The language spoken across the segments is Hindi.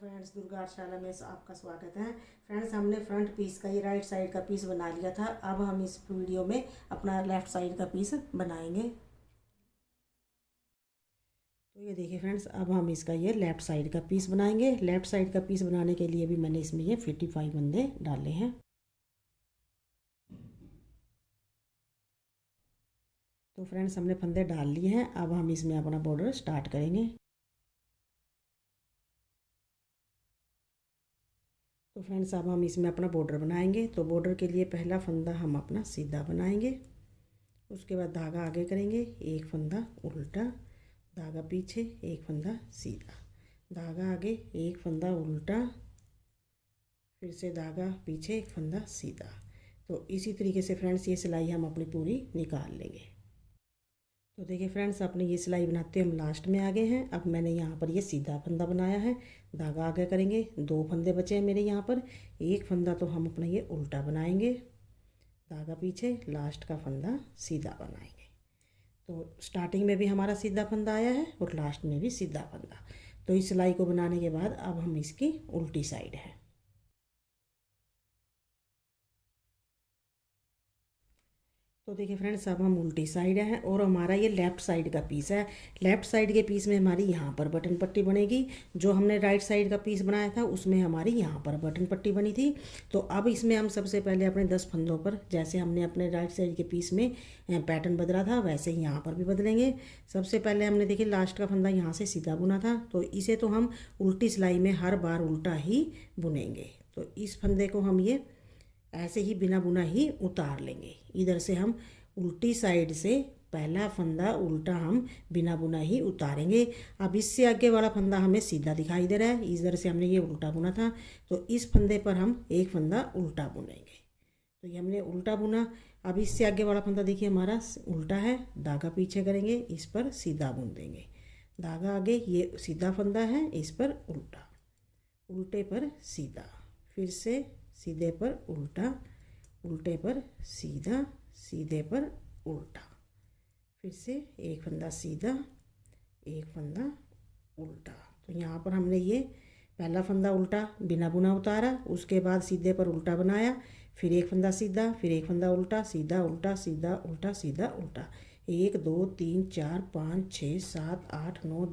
फ्रेंड्स, दुर्गा आर्टशाला में आपका स्वागत है। फ्रेंड्स, हमने फ्रंट पीस का ये राइट साइड का पीस बना लिया था। अब हम इस वीडियो में अपना लेफ़्ट साइड का पीस बनाएंगे। तो ये देखिए फ्रेंड्स, अब हम इसका ये लेफ़्ट साइड का पीस बनाएंगे। लेफ़्ट साइड का पीस बनाने के लिए भी मैंने इसमें ये 55 फंदे डाले हैं। तो फ्रेंड्स, हमने फंदे डाल लिए हैं। अब हम इसमें अपना बॉर्डर स्टार्ट करेंगे। तो फ्रेंड्स, अब हम इसमें अपना बॉर्डर बनाएंगे। तो बॉर्डर के लिए पहला फंदा हम अपना सीधा बनाएंगे। उसके बाद धागा आगे करेंगे, एक फंदा उल्टा, धागा पीछे, एक फंदा सीधा, धागा आगे, एक फंदा उल्टा, फिर से धागा पीछे, एक फंदा सीधा। तो इसी तरीके से फ्रेंड्स ये सिलाई हम अपनी पूरी निकाल लेंगे। तो देखिए फ्रेंड्स, अपने ये सिलाई बनाते हम लास्ट में आ गए हैं। अब मैंने यहाँ पर ये सीधा फंदा बनाया है, धागा आगे करेंगे, दो फंदे बचे हैं मेरे यहाँ पर, एक फंदा तो हम अपना ये उल्टा बनाएंगे, धागा पीछे, लास्ट का फंदा सीधा बनाएंगे। तो स्टार्टिंग में भी हमारा सीधा फंदा आया है और लास्ट में भी सीधा फंदा। तो इस सिलाई को बनाने के बाद अब हम इसकी उल्टी साइड है। तो देखिए फ्रेंड्स, अब हम उल्टी साइड हैं और हमारा ये लेफ़्ट साइड का पीस है। लेफ़्ट साइड के पीस में हमारी यहाँ पर बटन पट्टी बनेगी। जो हमने राइट साइड का पीस बनाया था उसमें हमारी यहाँ पर बटन पट्टी बनी थी। तो अब इसमें हम सबसे पहले अपने 10 फंदों पर, जैसे हमने अपने राइट साइड के पीस में पैटर्न बदला था वैसे ही यहाँ पर भी बदलेंगे। सबसे पहले हमने देखिए लास्ट का फंदा यहाँ से सीधा बुना था, तो इसे तो हम उल्टी सिलाई में हर बार उल्टा ही बुनेंगे। तो इस फंदे को हम ये ऐसे ही बिना बुना ही उतार लेंगे। इधर से हम उल्टी साइड से पहला फंदा उल्टा हम बिना बुना ही उतारेंगे। अब इससे आगे वाला फंदा हमें सीधा दिखाई दे रहा है, इधर से हमने ये उल्टा बुना था, तो इस फंदे पर हम एक फंदा उल्टा बुनेंगे। तो ये हमने उल्टा बुना। अब इससे आगे वाला फंदा देखिए हमारा उल्टा है, धागा पीछे करेंगे, इस पर सीधा बुन देंगे, धागा आगे, ये सीधा फंदा है, इस पर उल्टा, उल्टे पर सीधा, फिर से सीधे पर उल्टा, उल्टे पर सीधा, सीधे पर उल्टा, फिर से एक फंदा सीधा, एक फंदा उल्टा। तो यहाँ पर हमने ये पहला फंदा उल्टा बिना बुना उतारा, उसके बाद सीधे पर उल्टा बनाया, फिर एक फंदा सीधा, फिर एक फंदा उल्टा, सीधा उल्टा, सीधा उल्टा, सीधा उल्टा, 1 2 3 4 5 6 7 8 9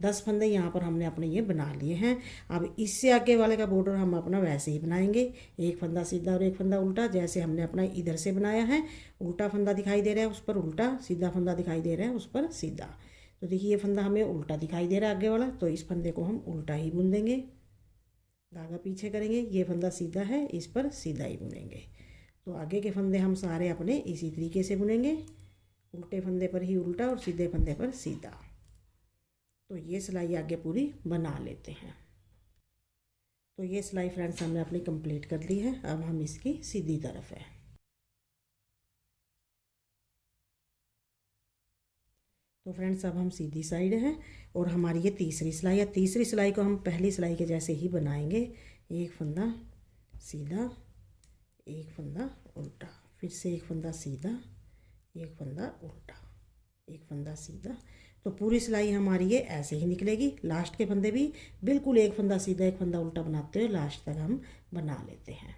10 फंदे यहाँ पर हमने अपने ये बना लिए हैं। अब इससे आगे वाले का बॉर्डर हम अपना वैसे ही बनाएंगे, एक फंदा सीधा और एक फंदा उल्टा, जैसे हमने अपना इधर से बनाया है। उल्टा फंदा दिखाई दे रहा है, उस पर उल्टा, सीधा फंदा दिखाई दे रहा है, उस पर सीधा। तो देखिए ये फंदा हमें उल्टा दिखाई दे रहा है आगे वाला, तो इस फंदे को हम उल्टा ही बुन देंगे, धागा पीछे करेंगे, ये फंदा सीधा है, इस पर सीधा ही बुनेंगे। तो आगे के फंदे हम सारे अपने इसी तरीके से बुनेंगे, उल्टे फंदे पर ही उल्टा और सीधे फंदे पर सीधा। तो ये सिलाई आगे पूरी बना लेते हैं। तो ये सिलाई फ्रेंड्स हमने अपनी कंप्लीट कर ली है। अब हम इसकी सीधी तरफ है। तो फ्रेंड्स, अब हम सीधी साइड हैं और हमारी ये तीसरी सिलाई है। तीसरी सिलाई को हम पहली सिलाई के जैसे ही बनाएंगे, एक फंदा सीधा, एक फंदा उल्टा, फिर से एक फंदा सीधा, एक फंदा उल्टा, एक फंदा सीधा। तो पूरी सिलाई हमारी ये ऐसे ही निकलेगी। लास्ट के फंदे भी बिल्कुल एक फंदा सीधा एक फंदा उल्टा बनाते हुए लास्ट तक हम बना लेते हैं।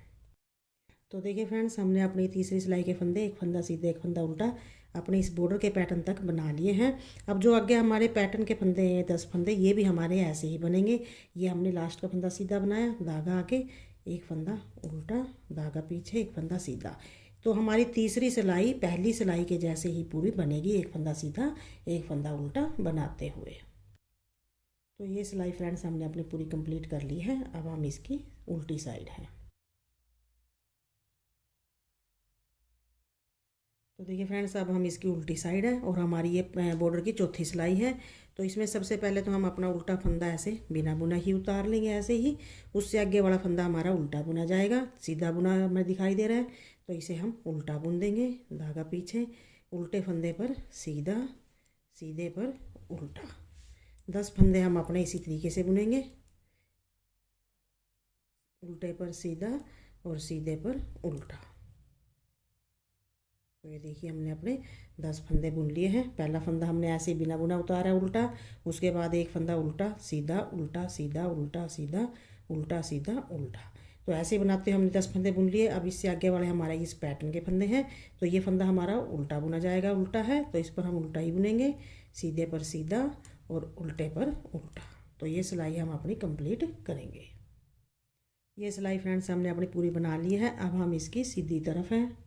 तो देखिए फ्रेंड्स, हमने अपनी तीसरी सिलाई के फंदे, एक फंदा सीधा एक फंदा उल्टा, अपने इस बॉर्डर के पैटर्न तक बना लिए हैं। अब जो आगे हमारे पैटर्न के फंदे हैं 10 फंदे, ये भी हमारे ऐसे ही बनेंगे। ये हमने लास्ट का फंदा सीधा बनाया, धागा आगे, एक फंदा उल्टा, धागा पीछे, एक फंदा सीधा। तो हमारी तीसरी सिलाई पहली सिलाई के जैसे ही पूरी बनेगी, एक फंदा सीधा एक फंदा उल्टा बनाते हुए। तो ये सिलाई फ्रेंड्स हमने अपनी पूरी कंप्लीट कर ली है। अब हम इसकी उल्टी साइड है। तो देखिए फ्रेंड्स, अब हम इसकी उल्टी साइड है और हमारी ये बॉर्डर की चौथी सिलाई है। तो इसमें सबसे पहले तो हम अपना उल्टा फंदा ऐसे बिना बुना ही उतार लेंगे, ऐसे ही। उससे आगे वाला फंदा हमारा उल्टा बुना जाएगा, सीधा बुना हमें दिखाई दे रहा है, तो इसे हम उल्टा बुन देंगे, धागा पीछे, उल्टे फंदे पर सीधा, सीधे पर उल्टा। 10 फंदे हम अपने इसी तरीके से बुनेंगे, उल्टे पर सीधा और सीधे पर उल्टा। तो ये देखिए हमने अपने 10 फंदे बुन लिए हैं। पहला फंदा हमने ऐसे ही बिना बुना उतारा उल्टा, उसके बाद एक फंदा उल्टा सीधा उल्टा सीधा उल्टा सीधा उल्टा सीधा उल्टा। तो ऐसे ही बनाते हुए हमने 10 फंदे बुन लिए। अब इससे आगे वाले हमारे इस पैटर्न के फंदे हैं, तो ये फंदा हमारा उल्टा बुना जाएगा, उल्टा है तो इस पर हम उल्टा ही बुनेंगे, सीधे पर सीधा और उल्टे पर उल्टा। तो ये सिलाई हम अपनी कंप्लीट करेंगे। ये सिलाई फ्रेंड्स हमने अपनी पूरी बना ली है। अब हम इसकी सीधी तरफ हैं।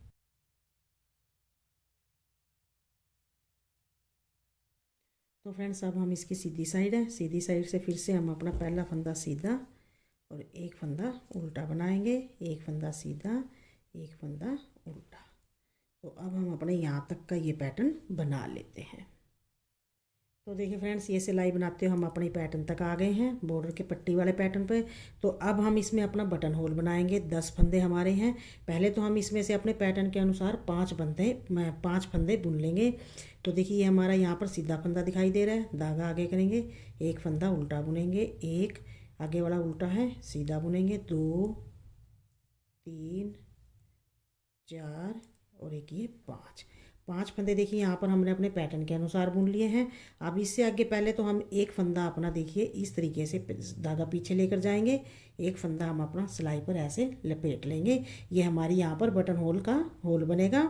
तो फ्रेंड्स अब हम इसकी सीधी साइड है, सीधी साइड से फिर से हम अपना पहला फंदा सीधा और एक फंदा उल्टा बनाएंगे, एक फंदा सीधा एक फंदा उल्टा। तो अब हम अपने यहाँ तक का ये पैटर्न बना लेते हैं। तो देखिए फ्रेंड्स, ये सिलाई बनाते हुए हम अपने पैटर्न तक आ गए हैं, बॉर्डर के पट्टी वाले पैटर्न पे। तो अब हम इसमें अपना बटन होल बनाएंगे। 10 फंदे हमारे हैं। पहले तो हम इसमें से अपने पैटर्न के अनुसार 5 फंदे बुन लेंगे। तो देखिए ये हमारा यहाँ पर सीधा फंदा दिखाई दे रहा है, धागा आगे करेंगे, एक फंदा उल्टा बुनेंगे, एक आगे वाला उल्टा है, सीधा बुनेंगे, 2 3 4 और एक ये 5 फंदे देखिए यहाँ पर हमने अपने पैटर्न के अनुसार बुन लिए हैं। अब इससे आगे पहले तो हम एक फंदा अपना देखिए इस तरीके से धागा पीछे लेकर जाएंगे, एक फंदा हम अपना सिलाई पर ऐसे लपेट लेंगे। ये हमारी यहाँ पर बटन होल का होल बनेगा,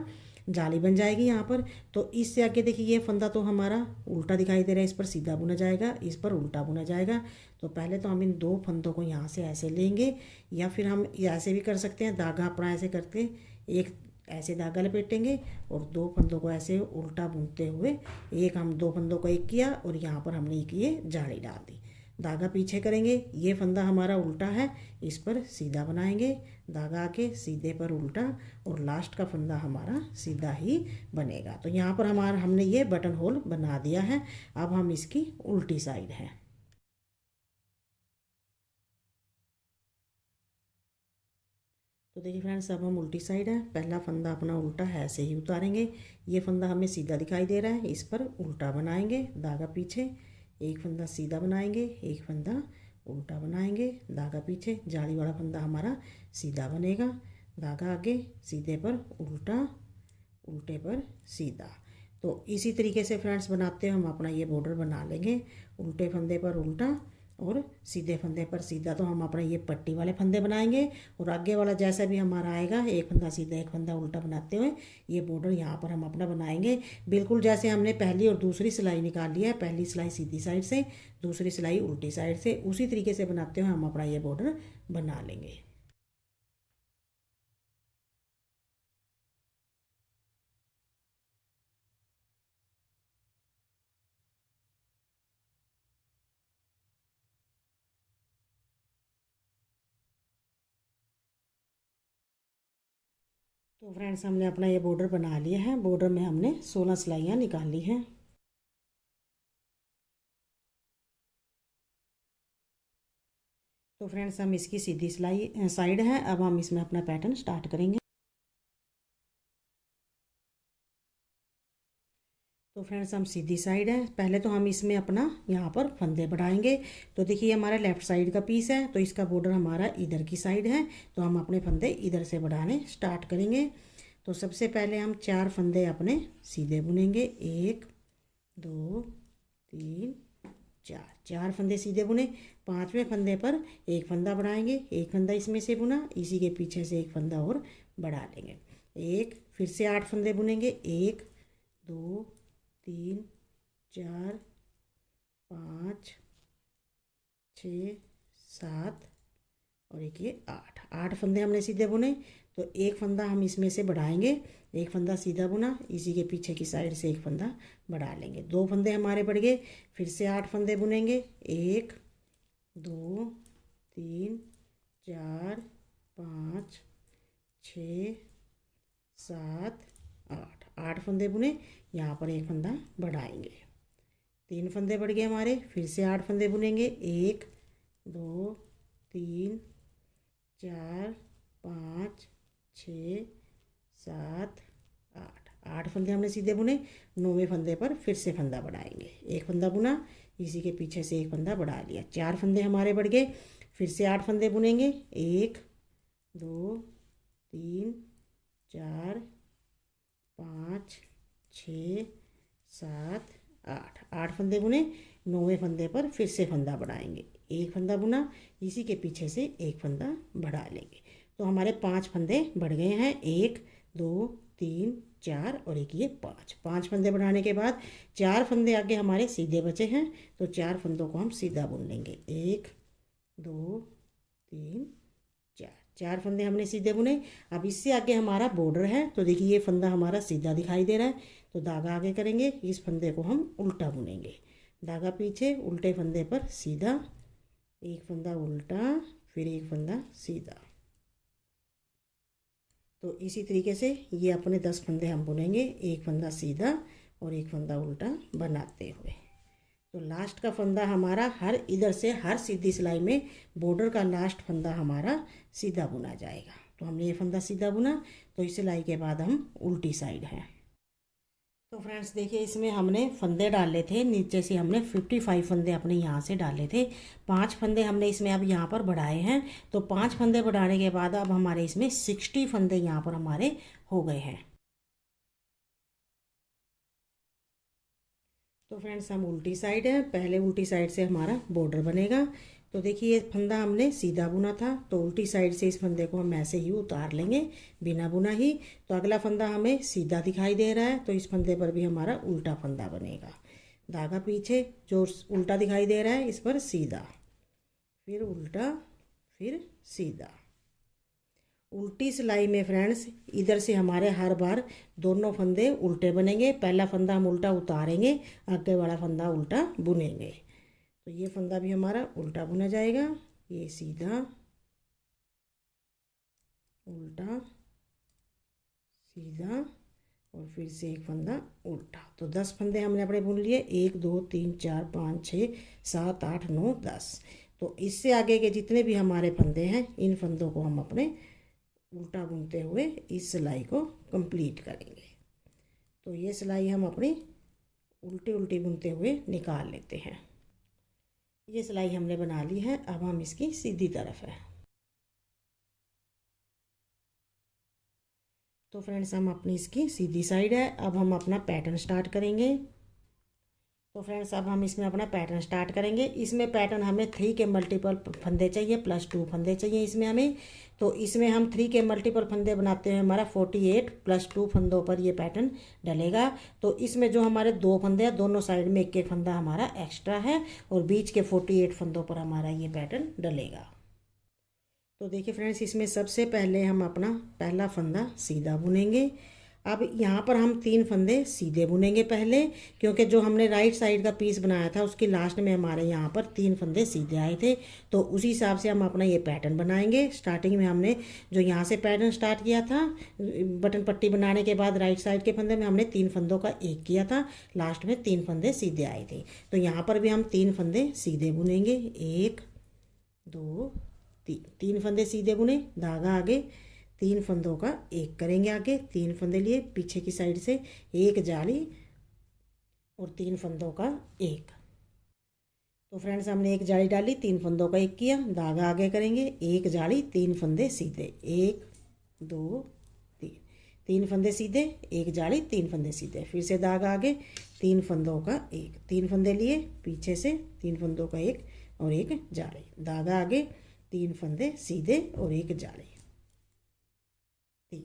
जाली बन जाएगी यहाँ पर। तो इससे आगे देखिए ये फंदा तो हमारा उल्टा दिखाई दे रहा है, इस पर सीधा बुना जाएगा, इस पर उल्टा बुना जाएगा। तो पहले तो हम इन 2 फंदों को यहाँ से ऐसे लेंगे, या फिर हम ऐसे भी कर सकते हैं, धागा अपना ऐसे करके एक ऐसे धागा लपेटेंगे और 2 फंदों को ऐसे उल्टा बुनते हुए एक हम 2 फंदों को एक किया और यहाँ पर हमने एक ये जाली डाल दी, धागा पीछे करेंगे, ये फंदा हमारा उल्टा है, इस पर सीधा बनाएंगे, धागा आके सीधे पर उल्टा और लास्ट का फंदा हमारा सीधा ही बनेगा। तो यहाँ पर हमने ये बटन होल बना दिया है। अब हम इसकी उल्टी साइड है। तो देखिए फ्रेंड्स, अब हम उल्टी साइड है, पहला फंदा अपना उल्टा है ऐसे ही उतारेंगे, ये फंदा हमें सीधा दिखाई दे रहा है, इस पर उल्टा बनाएंगे, धागा पीछे, एक फंदा सीधा बनाएंगे, एक फंदा उल्टा बनाएंगे, धागा पीछे, जाली वाला फंदा हमारा सीधा बनेगा, धागा आगे, सीधे पर उल्टा, उल्टे पर सीधा। तो इसी तरीके से फ्रेंड्स बनाते हैं हम अपना ये बॉर्डर बना लेंगे। उल्टे फंदे पर उल्टा और सीधे फंदे पर सीधा। तो हम अपना ये पट्टी वाले फंदे बनाएंगे और आगे वाला जैसा भी हमारा आएगा, एक फंदा सीधा एक फंदा उल्टा बनाते हुए ये बॉर्डर यहाँ पर हम अपना बनाएंगे, बिल्कुल जैसे हमने पहली और दूसरी सिलाई निकाल लिया है। पहली सिलाई सीधी साइड से, दूसरी सिलाई उल्टी साइड से, उसी तरीके से बनाते हुए हम अपना ये बॉर्डर बना लेंगे। तो फ्रेंड्स, हमने अपना ये बॉर्डर बना लिया है। बॉर्डर में हमने 16 सिलाइयाँ निकाल ली हैं। तो फ्रेंड्स, हम इसकी सीधी सिलाई साइड है। अब हम इसमें अपना पैटर्न स्टार्ट करेंगे। तो फ्रेंड्स, हम सीधी साइड है, पहले तो हम इसमें अपना यहाँ पर फंदे बढ़ाएंगे। तो देखिए हमारा लेफ़्ट साइड का पीस है, तो इसका बॉर्डर हमारा इधर की साइड है, तो हम अपने फंदे इधर से बढ़ाने स्टार्ट करेंगे। तो सबसे पहले हम 4 फंदे अपने सीधे बुनेंगे, 1 2 3 4 फंदे सीधे बुने। 5वें फंदे पर एक फंदा बढ़ाएंगे, एक फंदा इसमें से बुना, इसी के पीछे से एक फंदा और बढ़ा लेंगे, एक, फिर से 8 फंदे बुनेंगे, 1 2 3 4 5 6 7 और एक ये 8 फंदे हमने सीधे बुने। तो एक फंदा हम इसमें से बढ़ाएंगे, एक फंदा सीधा बुना, इसी के पीछे की साइड से एक फंदा बढ़ा लेंगे, 2 फंदे हमारे बढ़ गए। फिर से 8 फंदे बुनेंगे, 1 2 3 4 5 6 7 8 फंदे बुने, यहाँ पर एक फंदा बढ़ाएंगे, 3 फंदे बढ़ गए हमारे। फिर से 8 फंदे बुनेंगे, 1 2 3 4 5 6 7 8 फंदे हमने सीधे बुने। 9वें फंदे पर फिर से फंदा बढ़ाएंगे, एक फंदा बुना, इसी के पीछे से एक फंदा बढ़ा लिया, 4 फंदे हमारे बढ़ गए। फिर से 8 फंदे बुनेंगे, 1 2 3 4 5 6 7 8, 8 फंदे बुने। 9वें फंदे पर फिर से फंदा बढ़ाएंगे, एक फंदा बुना, इसी के पीछे से एक फंदा बढ़ा लेंगे। तो हमारे 5 फंदे बढ़ गए हैं, 1 2 3 4 और एक ये 5। 5 फंदे बढ़ाने के बाद 4 फंदे आगे हमारे सीधे बचे हैं, तो 4 फंदों को हम सीधा बुन लेंगे। 1 2 3 4, 4 फंदे हमने सीधे बुने। अब इससे आगे हमारा बॉर्डर है, तो देखिए ये फंदा हमारा सीधा दिखाई दे रहा है, तो धागा आगे करेंगे, इस फंदे को हम उल्टा बुनेंगे। धागा पीछे, उल्टे फंदे पर सीधा, एक फंदा उल्टा, फिर एक फंदा सीधा। तो इसी तरीके से ये अपने 10 फंदे हम बुनेंगे, एक फंदा सीधा और एक फंदा उल्टा बनाते हुए। तो लास्ट का फंदा हमारा हर इधर से हर सीधी सिलाई में बॉर्डर का लास्ट फंदा हमारा सीधा बुना जाएगा। तो हमने ये फंदा सीधा बुना, तो इस सिलाई के बाद हम उल्टी साइड हैं। तो फ्रेंड्स देखिए, इसमें हमने फंदे डाले थे, नीचे से हमने 55 फंदे अपने यहाँ से डाले थे। 5 फंदे हमने इसमें अब यहाँ पर बढ़ाए हैं। तो 5 फंदे बढ़ाने के बाद अब हमारे इसमें 60 फंदे यहाँ पर हमारे हो गए हैं। तो फ्रेंड्स हम उल्टी साइड है, पहले उल्टी साइड से हमारा बॉर्डर बनेगा। तो देखिए ये फंदा हमने सीधा बुना था, तो उल्टी साइड से इस फंदे को हम ऐसे ही उतार लेंगे बिना बुना ही। तो अगला फंदा हमें सीधा दिखाई दे रहा है, तो इस फंदे पर भी हमारा उल्टा फंदा बनेगा। धागा पीछे जो उल्टा दिखाई दे रहा है इस पर सीधा, फिर उल्टा, फिर सीधा। उल्टी सिलाई में फ्रेंड्स इधर से हमारे हर बार दोनों फंदे उल्टे बनेंगे। पहला फंदा हम उल्टा उतारेंगे, आगे वाला फंदा उल्टा बुनेंगे। तो ये फंदा भी हमारा उल्टा बुना जाएगा, ये सीधा, उल्टा, सीधा और फिर से एक फंदा उल्टा। तो 10 फंदे हमने अपने बुन लिए, 1 2 3 4 5 6 7 8 9 10। तो इससे आगे के जितने भी हमारे फंदे हैं इन फंदों को हम अपने उल्टा बुनते हुए इस सिलाई को कंप्लीट करेंगे। तो ये सिलाई हम अपनी उल्टी उल्टी बुनते हुए निकाल लेते हैं। ये सिलाई हमने बना ली है, अब हम इसकी सीधी तरफ है। तो फ्रेंड्स हम अपनी इसकी सीधी साइड है, अब हम अपना पैटर्न स्टार्ट करेंगे। तो फ्रेंड्स अब हम इसमें अपना पैटर्न स्टार्ट करेंगे। इसमें पैटर्न हमें 3 के मल्टीपल फंदे चाहिए, +2 फंदे चाहिए इसमें हमें। तो इसमें हम 3 के मल्टीपल फंदे बनाते हैं, हमारा 48 +2 फंदों पर ये पैटर्न डलेगा। तो इसमें जो हमारे 2 फंदे हैं दोनों साइड में एक एक फंदा हमारा एक्स्ट्रा है, और बीच के 48 फंदों पर हमारा ये पैटर्न डलेगा। तो देखिए फ्रेंड्स, इसमें सबसे पहले हम अपना पहला फंदा सीधा बुनेंगे। अब यहाँ पर हम 3 फंदे सीधे बुनेंगे पहले, क्योंकि जो हमने राइट साइड का पीस बनाया था उसकी लास्ट में हमारे यहाँ पर 3 फंदे सीधे आए थे। तो उसी हिसाब से हम अपना ये पैटर्न बनाएंगे। स्टार्टिंग में हमने जो यहाँ से पैटर्न स्टार्ट किया था, बटन पट्टी बनाने के बाद राइट साइड के फंदे में हमने 3 फंदों का एक किया था, लास्ट में 3 फंदे सीधे आए थे। तो यहाँ पर भी हम 3 फंदे सीधे बुनेंगे, 1 2 3। 3 फंदे सीधे बुने, धागा आगे, 3 फंदों का एक करेंगे आगे, 3 फंदे लिए, पीछे की साइड से एक जाली और 3 फंदों का एक। तो फ्रेंड्स हमने एक जाली डाली, 3 फंदों का एक किया, धागा आगे करेंगे, एक जाली, 3 फंदे सीधे, 1 2 3। 3 फंदे सीधे, एक जाली, 3 फंदे सीधे, फिर से धागा आगे, 3 फंदों का एक, 3 फंदे लिए, पीछे से 3 फंदों का एक और एक जाली, धागा आगे, 3 फंदे सीधे और एक जाली, 3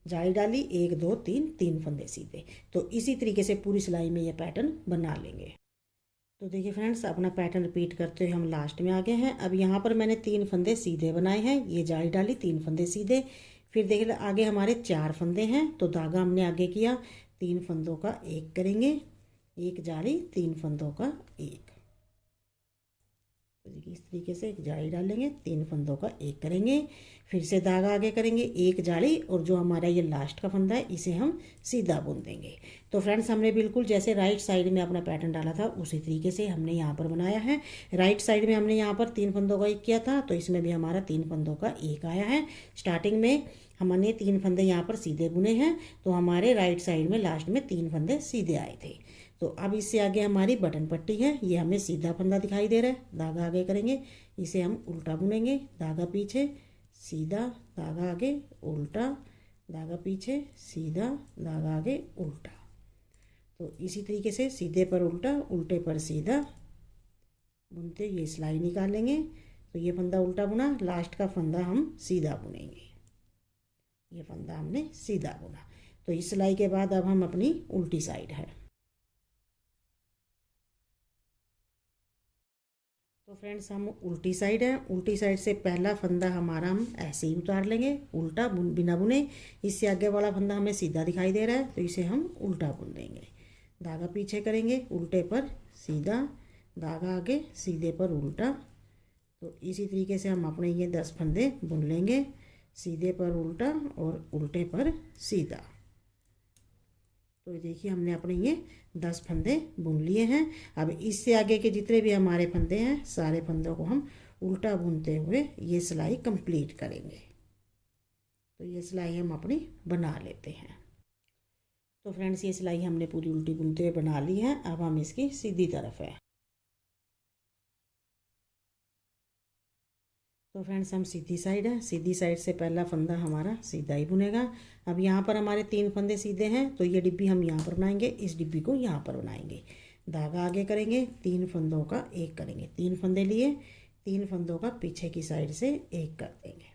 जाली डाली, 1 2 3, 3 फंदे सीधे। तो इसी तरीके से पूरी सिलाई में ये पैटर्न बना लेंगे। तो देखिए फ्रेंड्स, अपना पैटर्न रिपीट करते हुए हम लास्ट में आ गए हैं। अब यहाँ पर मैंने 3 फंदे सीधे बनाए हैं, ये जाली डाली, 3 फंदे सीधे, फिर देखिए आगे हमारे 4 फंदे हैं, तो धागा हमने आगे किया, 3 फंदों का एक करेंगे, एक जाली, 3 फंदों का एक। तो देखिए इस तरीके से एक जाली डालेंगे, 3 फंदों का एक करेंगे, फिर से धागा आगे करेंगे, एक जाली, और जो हमारा ये लास्ट का फंदा है इसे हम सीधा बुन देंगे। तो फ्रेंड्स हमने बिल्कुल जैसे राइट साइड में अपना पैटर्न डाला था उसी तरीके से हमने यहाँ पर बनाया है। राइट साइड में हमने यहाँ पर 3 फंदों का एक किया था, तो इसमें भी हमारा 3 फंदों का एक आया है। स्टार्टिंग में हमने 3 फंदे यहाँ पर सीधे बुने हैं, तो हमारे राइट साइड में लास्ट में 3 फंदे सीधे आए थे। तो अब इससे आगे हमारी बटन पट्टी है, ये हमें सीधा फंदा दिखाई दे रहा है, धागा आगे करेंगे, इसे हम उल्टा बुनेंगे, धागा पीछे, सीधा, धागा आगे, उल्टा, धागा पीछे, सीधा, धागा आगे, उल्टा। तो इसी तरीके से सीधे पर उल्टा, उल्टे पर सीधा बुनते ये सिलाई निकालेंगे। तो ये फंदा उल्टा बुना, लास्ट का फंदा हम सीधा बुनेंगे। ये फंदा हमने सीधा बुना। तो इस सिलाई के बाद अब हम अपनी उल्टी साइड है। तो फ्रेंड्स हम उल्टी साइड है, उल्टी साइड से पहला फंदा हमारा हम ऐसे ही उतार लेंगे, उल्टा बिना बुने। इससे आगे वाला फंदा हमें सीधा दिखाई दे रहा है, तो इसे हम उल्टा बुन देंगे। धागा पीछे करेंगे, उल्टे पर सीधा, धागा आगे, सीधे पर उल्टा। तो इसी तरीके से हम अपने ये 10 फंदे बुन लेंगे, सीधे पर उल्टा और उल्टे पर सीधा। तो देखिए हमने अपने ये 10 फंदे बुन लिए हैं। अब इससे आगे के जितने भी हमारे फंदे हैं, सारे फंदों को हम उल्टा बुनते हुए ये सिलाई कंप्लीट करेंगे। तो ये सिलाई हम अपनी बना लेते हैं। तो फ्रेंड्स ये सिलाई हमने पूरी उल्टी बुनते हुए बना ली है। अब हम इसकी सीधी तरफ है। तो फ्रेंड्स हम सीधी साइड है, सीधी साइड से पहला फंदा हमारा सीधा ही बुनेगा। अब यहाँ पर हमारे 3 फंदे सीधे हैं, तो ये डिब्बी हम यहाँ पर बनाएंगे, इस डिब्बी को यहाँ पर बनाएंगे। धागा आगे करेंगे, 3 फंदों का एक करेंगे, 3 फंदे लिए, 3 फंदों का पीछे की साइड से एक कर देंगे,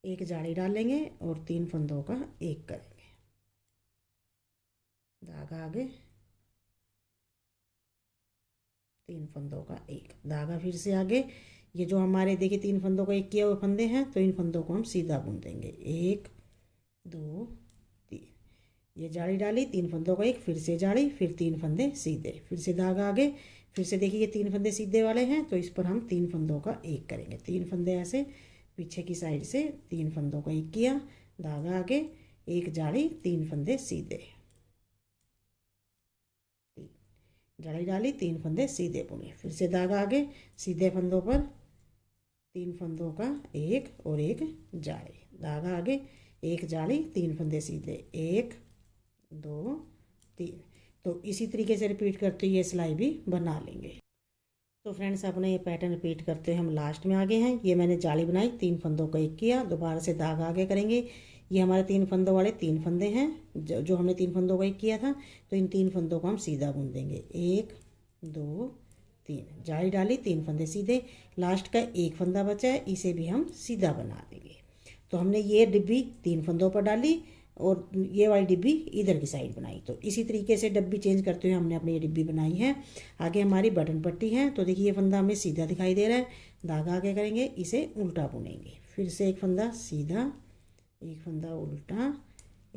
एक जाली डालेंगे और 3 फंदों का एक करेंगे। धागा आगे, 3 फंदों का एक, धागा फिर से आगे। ये जो हमारे देखिए 3 फंदों का एक किया हुए फंदे हैं, तो इन फंदों को हम सीधा बुन देंगे। 1 2 3, ये जाली डाली, 3 फंदों का एक, फिर से जाली, फिर 3 फंदे सीधे, फिर से धागा आगे, फिर से देखिए ये 3 फंदे सीधे वाले हैं, तो इस पर हम 3 फंदों का एक करेंगे। 3 फंदे ऐसे पीछे की साइड से 3 फंदों का एक किया, धागा आगे, एक जाली, 3 फंदे सीधे, जाली डाली, 3 फंदे सीधे बुने, फिर से धागा आगे, सीधे फंदों पर 3 फंदों का एक और एक जाली, धागा आगे, एक जाली, 3 फंदे सीधे, 1 2 3। तो इसी तरीके से रिपीट करते हुए ये सिलाई भी बना लेंगे। तो फ्रेंड्स अपने ये पैटर्न रिपीट करते हुए हम लास्ट में आ गए हैं। ये मैंने जाली बनाई, 3 फंदों का एक किया, दोबारा से धागा आगे करेंगे। ये हमारे 3 फंदों वाले 3 फंदे हैं, जो हमने 3 फंदों का एक किया था, तो इन 3 फंदों को हम सीधा बुन देंगे। 1 2 3, जाली डाली, 3 फंदे सीधे, लास्ट का एक फंदा बचा है, इसे भी हम सीधा बना देंगे। तो हमने ये डिब्बी 3 फंदों पर डाली और ये वाली डिब्बी इधर की साइड बनाई। तो इसी तरीके से डिब्बी चेंज करते हुए हमने अपनी ये डिब्बी बनाई है। आगे हमारी बटन पट्टी है, तो देखिए ये फंदा हमें सीधा दिखाई दे रहा है, धागा आगे करेंगे, इसे उल्टा बुनेंगे। फिर से एक फंदा सीधा, एक फंदा उल्टा,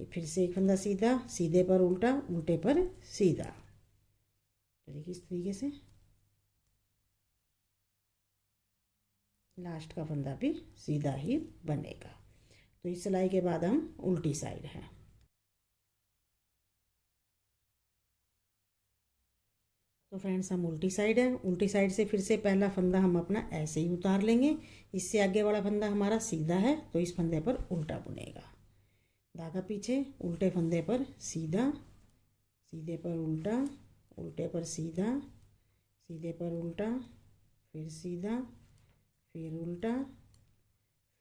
फिर से एक फंदा सीधा, सीधे पर उल्टा, उल्टे पर सीधा। तो देखिए इस तरीके से लास्ट का फंदा भी सीधा ही बनेगा। तो इस सिलाई के बाद हम उल्टी साइड है। तो फ्रेंड्स हम उल्टी साइड है, उल्टी साइड से फिर से पहला फंदा हम अपना ऐसे ही उतार लेंगे। इससे आगे वाला फंदा हमारा सीधा है, तो इस फंदे पर उल्टा बुनेगा। धागा पीछे, उल्टे फंदे पर सीधा, सीधे पर उल्टा, उल्टे पर सीधा, सीधे पर उल्टा, फिर सीधा, फिर उल्टा,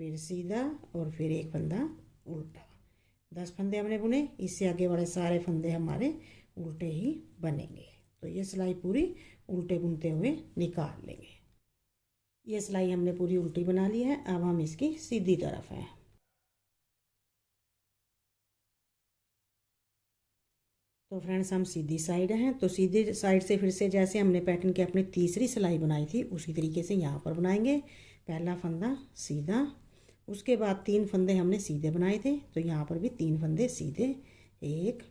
फिर सीधा और फिर एक फंदा उल्टा। 10 फंदे हमने बुने, इससे आगे वाले सारे फंदे हमारे उल्टे ही बनेंगे। तो ये सिलाई पूरी उल्टे बुनते हुए निकाल लेंगे। ये सिलाई हमने पूरी उल्टी बना ली है। अब हम इसकी सीधी तरफ हैं। तो फ्रेंड्स हम सीधी साइड हैं, तो सीधी साइड से फिर से जैसे हमने पैटर्न की अपनी तीसरी सिलाई बनाई थी, उसी तरीके से यहाँ पर बनाएंगे। पहला फंदा सीधा, उसके बाद 3 फंदे हमने सीधे बनाए थे, तो यहाँ पर भी 3 फंदे सीधे, 1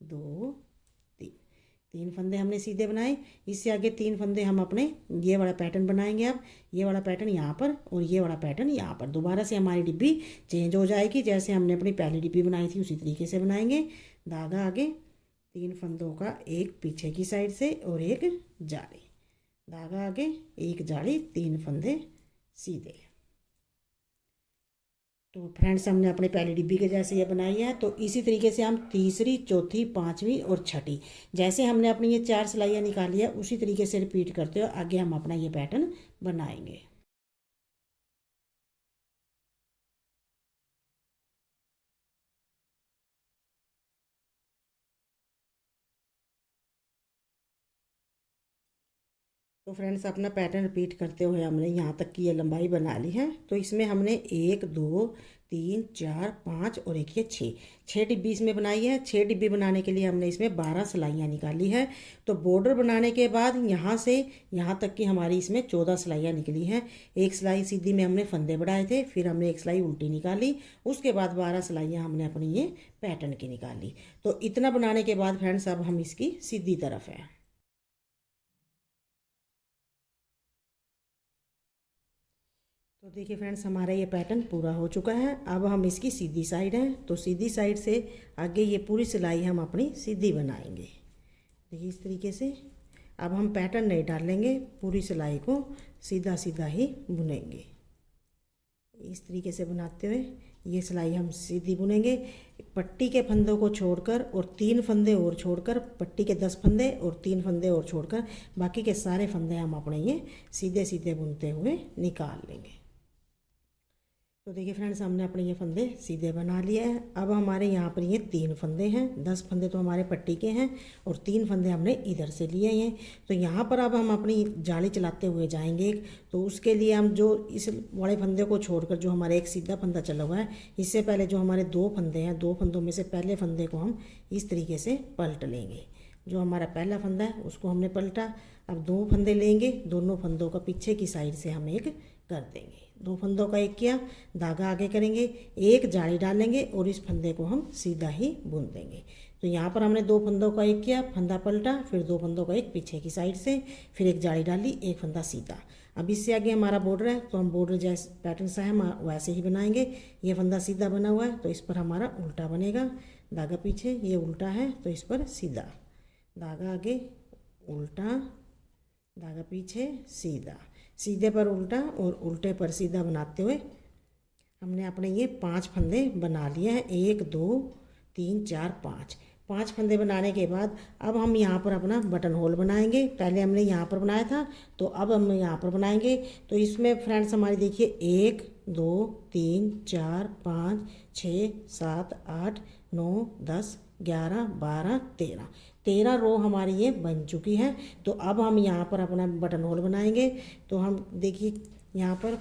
2 3, 3 फंदे हमने सीधे बनाए। इससे आगे 3 फंदे हम अपने ये वाला पैटर्न बनाएंगे। अब ये वाला पैटर्न यहाँ पर और ये वाला पैटर्न यहाँ पर, दोबारा से हमारी डिब्बी चेंज हो जाएगी। जैसे हमने अपनी पहली डिब्बी बनाई थी उसी तरीके से बनाएंगे। धागा आगे, 3 फंदों का एक पीछे की साइड से और एक जाली, धागा आगे, एक जाली, 3 फंदे सीधे। तो फ्रेंड्स हमने अपनी पहली डिब्बी के जैसे ये बनाई है। तो इसी तरीके से हम तीसरी, चौथी, पांचवी और छठी, जैसे हमने अपनी ये 4 सिलाइयाँ निकाली है, उसी तरीके से रिपीट करते हुए आगे हम अपना ये पैटर्न बनाएंगे। तो फ्रेंड्स अपना पैटर्न रिपीट करते हुए हमने यहाँ तक की ये लंबाई बना ली है। तो इसमें हमने 1 2 3 4 5 और एक ये 6 डिब्बी इसमें बनाई है। 6 डिब्बी बनाने के लिए हमने इसमें 12 सिलाइयाँ निकाली है। तो बॉर्डर बनाने के बाद यहाँ से यहाँ तक की हमारी इसमें 14 सिलाइयाँ निकली हैं। एक सिलाई सीधी में हमने फंदे बढ़ाए थे, फिर हमने एक सिलाई उल्टी निकाली, उसके बाद 12 सिलाइयाँ हमने अपनी ये पैटर्न की निकाली। तो इतना बनाने के बाद फ्रेंड्स अब हम इसकी सीधी तरफ है। तो देखिए फ्रेंड्स हमारा ये पैटर्न पूरा हो चुका है। अब हम इसकी सीधी साइड है, तो सीधी साइड से आगे ये पूरी सिलाई हम अपनी सीधी बनाएंगे। देखिए इस तरीके से। अब हम पैटर्न नहीं डालेंगे, पूरी सिलाई को सीधा सीधा ही बुनेंगे। इस तरीके से बनाते हुए ये सिलाई हम सीधी बुनेंगे। पट्टी के फंदों को छोड़कर और 3 फंदे और छोड़कर, पट्टी के 10 फंदे और 3 फंदे और छोड़कर बाकी के सारे फंदे हम अपने ये सीधे सीधे बुनते हुए निकाल लेंगे। तो देखिए फ्रेंड्स हमने अपने ये फंदे सीधे बना लिए हैं। अब हमारे यहाँ पर ये 3 फंदे हैं। 10 फंदे तो हमारे पट्टी के हैं और 3 फंदे हमने इधर से लिए हैं। तो यहाँ पर अब हम अपनी जाली चलाते हुए जाएंगे। तो उसके लिए हम जो इस बड़े फंदे को छोड़कर जो हमारे एक सीधा फंदा चला हुआ है, इससे पहले जो हमारे 2 फंदे हैं, 2 फंदों में से पहले फंदे को हम इस तरीके से पलट लेंगे। जो हमारा पहला फंदा है उसको हमने पलटा। अब 2 फंदे लेंगे, दोनों फंदों का पीछे की साइड से हम एक कर देंगे। 2 फंदों का एक किया, धागा आगे करेंगे, एक जाली डालेंगे और इस फंदे को हम सीधा ही बुन देंगे। तो यहाँ पर हमने 2 फंदों का एक किया, फंदा पलटा, फिर 2 फंदों का एक पीछे की साइड से, फिर एक जाली डाली, एक फंदा सीधा। अब इससे आगे हमारा बॉर्डर है, तो हम बॉर्डर जैसे पैटर्न सा है वैसे ही बनाएंगे। ये फंदा सीधा बना हुआ है तो इस पर हमारा उल्टा बनेगा, धागा पीछे, ये उल्टा है तो इस पर सीधा, धागा आगे उल्टा, धागा पीछे सीधा, सीधे पर उल्टा और उल्टे पर सीधा बनाते हुए हमने अपने ये 5 फंदे बना लिए हैं। 1 2 3 4 5 फंदे बनाने के बाद अब हम यहाँ पर अपना बटन होल बनाएंगे। पहले हमने यहाँ पर बनाया था, तो अब हम यहाँ पर बनाएंगे। तो इसमें फ्रेंड्स हमारी देखिए 1 2 3 4 5 6 7 8 9 10 11 12 13 रो हमारी ये बन चुकी है। तो अब हम यहाँ पर अपना बटन होल बनाएंगे। तो हम देखिए यहाँ पर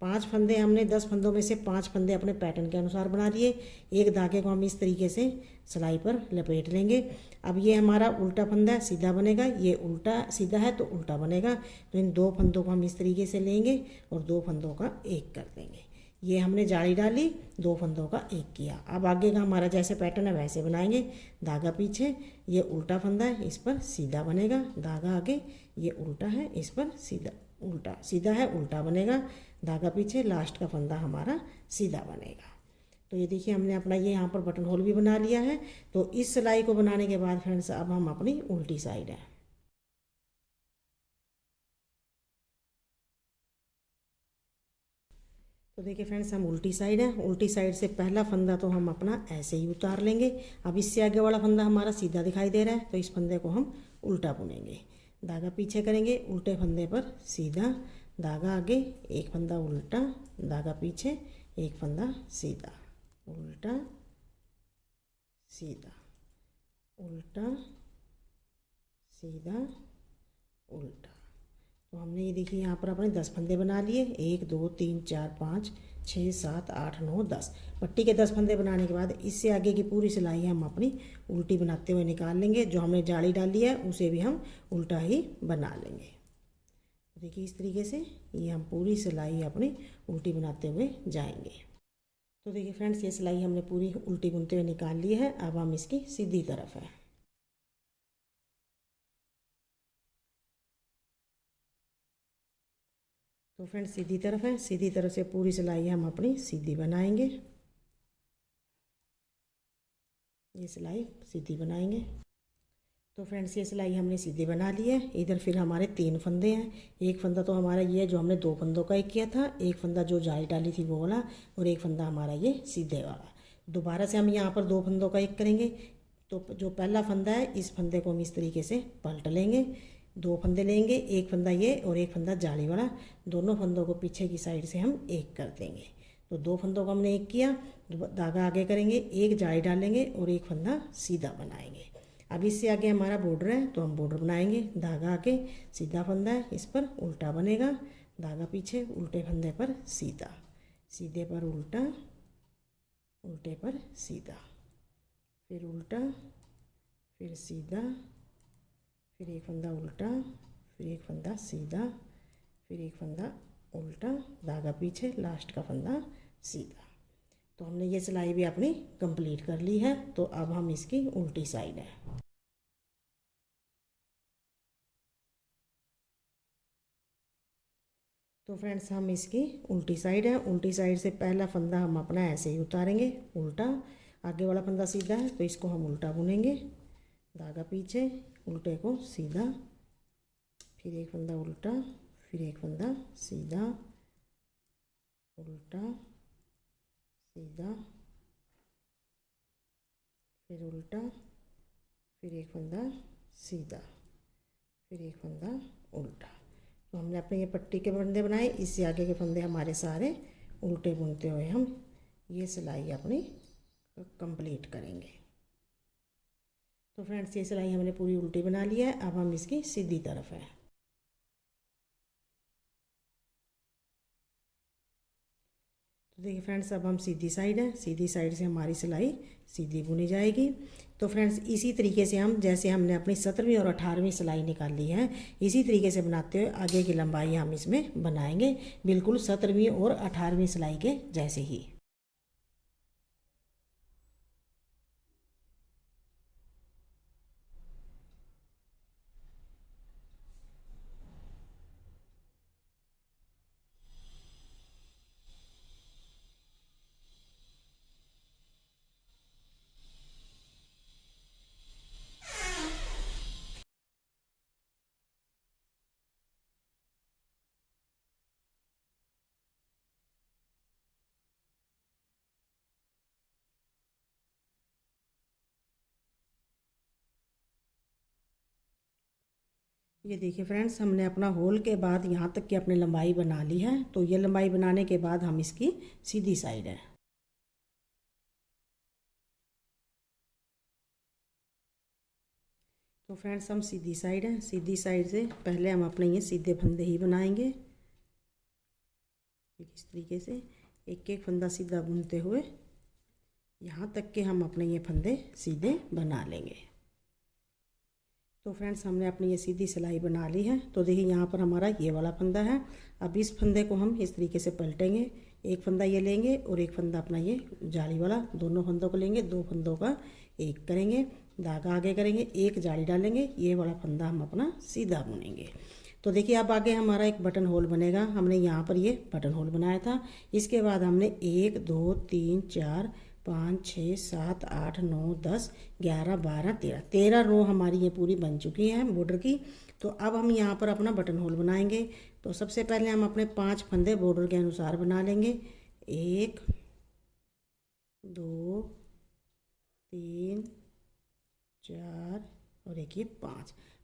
5 फंदे हमने 10 फंदों में से 5 फंदे अपने पैटर्न के अनुसार बना लिए। एक धागे को हम इस तरीके से सिलाई पर लपेट लेंगे। अब ये हमारा उल्टा फंदा है, सीधा बनेगा, ये उल्टा सीधा है तो उल्टा बनेगा। तो इन 2 फंदों को हम इस तरीके से लेंगे और 2 फंदों का एक कर देंगे। ये हमने जाली डाली, 2 फंदों का एक किया। अब आगे का हमारा जैसे पैटर्न है वैसे बनाएंगे। धागा पीछे, ये उल्टा फंदा है, इस पर सीधा बनेगा, धागा आगे, ये उल्टा है, इस पर सीधा, उल्टा सीधा है, उल्टा बनेगा, धागा पीछे, लास्ट का फंदा हमारा सीधा बनेगा। तो ये देखिए हमने अपना ये यहाँ पर बटन होल भी बना लिया है। तो इस सिलाई को बनाने के बाद फ्रेंड्स अब हम अपनी उल्टी साइड है। तो देखिए फ्रेंड्स हम उल्टी साइड है। उल्टी साइड से पहला फंदा तो हम अपना ऐसे ही उतार लेंगे। अब इससे आगे वाला फंदा हमारा सीधा दिखाई दे रहा है, तो इस फंदे को हम उल्टा बुनेंगे। धागा पीछे करेंगे, उल्टे फंदे पर सीधा, धागा आगे, एक फंदा उल्टा, धागा पीछे, एक फंदा सीधा, उल्टा सीधा, उल्टा सीधा, उल्टा। तो हमने ये देखिए यहाँ पर अपने 10 फंदे बना लिए। 1 2 3 4 5 6 7 8 9 10। पट्टी के 10 फंदे बनाने के बाद इससे आगे की पूरी सिलाई हम अपनी उल्टी बनाते हुए निकाल लेंगे। जो हमने जाली डाली है उसे भी हम उल्टा ही बना लेंगे। देखिए इस तरीके से ये हम पूरी सिलाई अपनी उल्टी बनाते हुए जाएंगे। तो देखिए फ्रेंड्स ये सिलाई हमने पूरी उल्टी बुनते हुए निकाल ली है। अब हम इसकी सीधी तरफ है। तो फ्रेंड्स सीधी तरफ है, सीधी तरफ से पूरी सिलाई हम अपनी सीधी बनाएंगे। ये सिलाई सीधी बनाएंगे। तो फ्रेंड्स ये सिलाई हमने सीधी बना ली है। इधर फिर हमारे 3 फंदे हैं। एक फंदा तो हमारा ये जो हमने 2 फंदों का एक किया था, एक फंदा जो जाली डाली थी वो वाला, और एक फंदा हमारा ये सीधे वाला। दोबारा से हम यहाँ पर 2 फंदों का एक करेंगे। तो जो पहला फंदा है इस फंदे को हम इस तरीके से पलट लेंगे। 2 फंदे लेंगे, एक फंदा ये और एक फंदा जाली वाला, दोनों फंदों को पीछे की साइड से हम एक कर देंगे। तो 2 फंदों को हमने एक किया, धागा आगे करेंगे, एक जाली डालेंगे और एक फंदा सीधा बनाएंगे। अब इससे आगे हमारा बॉर्डर है तो हम बॉर्डर बनाएंगे। धागा आके सीधा फंदा है, इस पर उल्टा बनेगा, धागा पीछे, उल्टे फंदे पर सीधा, सीधे पर उल्टा, उल्टे पर सीधा, फिर उल्टा, फिर सीधा, फिर एक फंदा उल्टा, फिर एक फंदा सीधा, फिर एक फंदा उल्टा, धागा पीछे, लास्ट का फंदा सीधा। तो हमने ये सिलाई भी अपनी कंप्लीट कर ली है। तो अब हम इसकी उल्टी साइड है। तो फ्रेंड्स हम इसकी उल्टी साइड है। उल्टी साइड से पहला फंदा हम अपना ऐसे ही उतारेंगे उल्टा, आगे वाला फंदा सीधा है तो इसको हम उल्टा बुनेंगे, धागा पीछे, उल्टे को सीधा, फिर एक फंदा उल्टा, फिर एक फंदा सीधा, उल्टा सीधा, फिर उल्टा, फिर एक फंदा सीधा, फिर एक फंदा उल्टा। तो हमने अपने ये पट्टी के फंदे बनाए, इससे आगे के फंदे हमारे सारे उल्टे बुनते हुए हम ये सिलाई अपनी कंप्लीट करेंगे। तो फ्रेंड्स ये सिलाई हमने पूरी उल्टी बना ली है। अब हम इसकी सीधी तरफ है। तो देखिए फ्रेंड्स अब हम सीधी साइड है, सीधी साइड से हमारी सिलाई सीधी बुनी जाएगी। तो फ्रेंड्स इसी तरीके से हम, जैसे हमने अपनी 17वीं और 18वीं सिलाई निकाल ली है, इसी तरीके से बनाते हुए आगे की लंबाई हम इसमें बनाएंगे, बिल्कुल 17वीं और 18वीं सिलाई के जैसे ही। ये देखिए फ्रेंड्स हमने अपना होल के बाद यहाँ तक की अपनी लंबाई बना ली है। तो ये लंबाई बनाने के बाद हम इसकी सीधी साइड है। तो फ्रेंड्स हम सीधी साइड है, सीधी साइड से पहले हम अपने ये सीधे फंदे ही बनाएंगे। इस तरीके से एक एक फंदा सीधा बुनते हुए यहाँ तक के हम अपने ये फंदे सीधे बना लेंगे। तो फ्रेंड्स हमने अपनी ये सीधी सिलाई बना ली है। तो देखिए यहाँ पर हमारा ये वाला फंदा है। अब इस फंदे को हम इस तरीके से पलटेंगे, एक फंदा ये लेंगे और एक फंदा अपना ये जाली वाला, दोनों फंदों को लेंगे, दो फंदों का एक करेंगे, धागा आगे करेंगे, एक जाली डालेंगे, ये वाला फंदा हम अपना सीधा बुनेंगे। तो देखिए अब आगे हमारा एक बटन होल बनेगा। हमने यहाँ पर ये बटन होल बनाया था। इसके बाद हमने 1 2 3 4 5 6 7 8 9 10 11 12 13 रो हमारी ये पूरी बन चुकी है बॉर्डर की। तो अब हम यहाँ पर अपना बटन होल बनाएंगे। तो सबसे पहले हम अपने 5 फंदे बॉर्डर के अनुसार बना लेंगे। 1 2 3 4 और एक ये